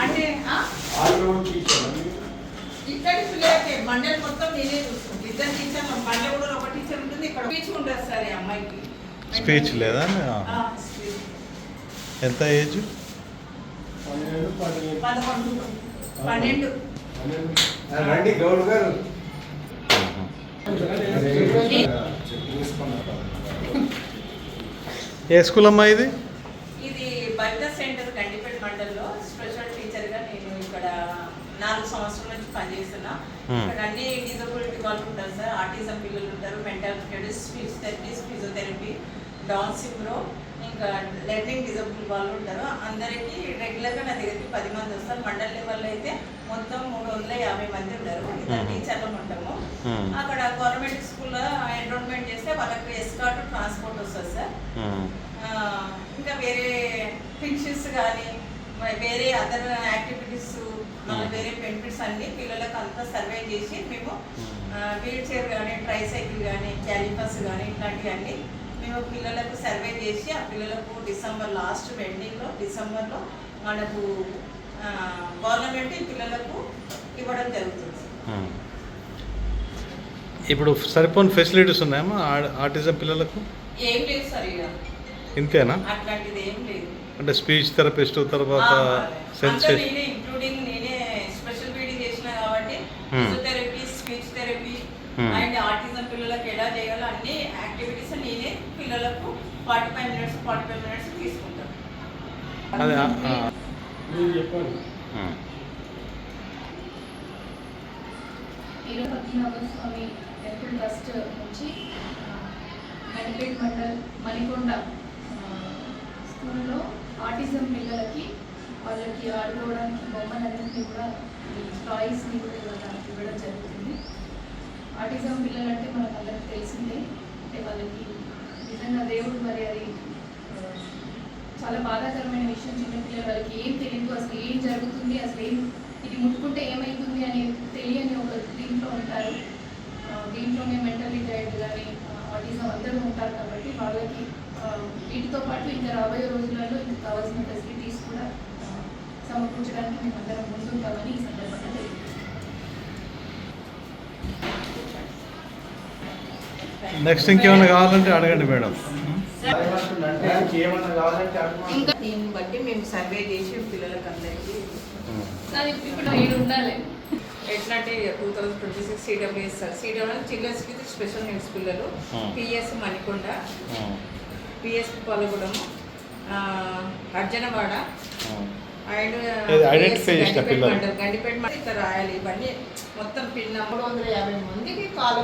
అంటే ఇక్కడి పిల్లలకి మండలి మొత్తం నేనే చూసుకుంటాను. ఇద్దరు టీచర్ మండలి కూడా ఒక టీచర్ ఉంటుంది. ఇక్కడ స్పీచ్ ఉంటుంది సార్ ఈ అమ్మాయికి. స్పీచ్ లేదా? ఎంత ఏజ్? 12. రండి గౌడ్ గారు. ఏ స్కూల్ అమ్మా ఇది? ఇది బయట సెంటర్ గండిపేట మండలంలో స్పెషల్ టీచర్గా నేను ఇక్కడ 4 సంవత్సరాల నుంచి పనిచేస్తున్నా. ఇక్కడ అన్ని డిజబిలిటీ వాళ్ళు ఉంటారు సార్. ఆర్టిజం పిల్లలు ఉంటారు, mental studies, speech therapies, physiotherapy, down syndrome, ఇంకా లెర్నింగ్ డిజబుల్ వాళ్ళు ఉంటారు. అందరికీ రెగ్యులర్గా నా దగ్గరికి 10 మంది వస్తారు. మండల్ లెవెల్లో అయితే మొత్తం 350 మంది ఉన్నారు. ఇద్దరు టీచర్లు ఉంటాము. అక్కడ గవర్నమెంట్ స్కూల్లో ఎన్రోల్మెంట్ చేస్తే వాళ్ళకి ఎస్కార్ట్ ట్రాన్స్పోర్ట్ వస్తుంది సార్. ఇంకా వేరే ఫిక్షన్స్ కానీ వేరే అదర్ యాక్టివిటీస్ వేరే బెనిఫిట్స్ అన్ని పిల్లలకు అంతా సర్వే చేసి మేము వీల్ చైర్ కానీ, ట్రైసైకిల్ కానీ, క్యాలిపర్స్ కానీ ఇట్లాంటివన్నీ మేము పిల్లలకు సర్వే చేసి ఆ పిల్లలకు డిసెంబర్ లాస్ట్ ఎండింగ్లో డిసెంబర్లో మనకు గవర్నమెంట్ పిల్లలకు ఇవ్వడం జరుగుతుంది. ఇప్పుడు సరిపోని ఫెసిలిటీస్ ఉన్నాయమ్మా ఆర్టిజం పిల్లలకు? ఏం లేదు సార్, ఇక ఇంతేనా? అట్లాంటిది ఏం లేదు. అంటే స్పీచ్ థెరపిస్ట్ తర్వాత నేనే ఇంక్లూడింగ్ నేనే స్పెషల్ బీడీ చేసిన కాబట్టి physiotherapy, speech therapy and autism పిల్లలకు ఎలా చేయాలో అన్ని యాక్టివిటీస్ నేనే పిల్లలకు 45 మినిట్స్ తీసుకుంటాను. ఈరోజు పద్మనాభ స్వామి టెంపుల్ ట్రస్ట్ నుంచి గండిపేట మండల్ మణికొండ స్కూల్లో ఆటిజం పిల్లలకి వాళ్ళకి ఆడుకోవడానికి బొమ్మలన్నింటినీ కూడా ఈ టాయ్స్ని కూడా ఇవ్వడం జరుగుతుంది. ఆటిజం పిల్లలంటే మనకు అందరికీ తెలిసిందే. అంటే వాళ్ళకి నిజంగా దేవుడు మరి అది చాలా బాధాకరమైన విషయం. చిన్నపిల్లలు వాళ్ళకి ఏం తెలియదు, అసలు ఏం జరుగుతుంది, అసలు ఏం ఇది ముట్టుకుంటే ఏమవుతుంది అని తెలియని ఒక దీంట్లో ఉంటారు. దీంట్లోనే మెంటల్ రిటైర్డ్ కానీ ఆటిజం అందరూ ఉంటారు. కాబట్టి వాళ్ళకి వీటితో పాటు ఇంకా రాబోయే రోజులలో ఇంకా కావాల్సిన ఫెసిలిటీస్ కూడా సమకూర్చడానికి మేము అందరం ముందుంటామని ఈ సందర్భంగా తెలియజేస్తాం. నెక్స్ట్ ఇంకేమైనా కావాలంటే అడగండి మేడం. ఇంకా దీన్ని బట్టి మేము సర్వే చేసి పిల్లలకు అందరికీ ఇప్పుడు వీడు ఉండాలి. ఎట్లా అంటే 2026 CWS sir. CWS children's with special needs పిల్లలు, PS Manikonda, PS Palagudem, Arjanwada and Gandipet mandal ఇట్లా రాయాలి. ఇవన్నీ మొత్తం పిన్ 350 మందికి కాలు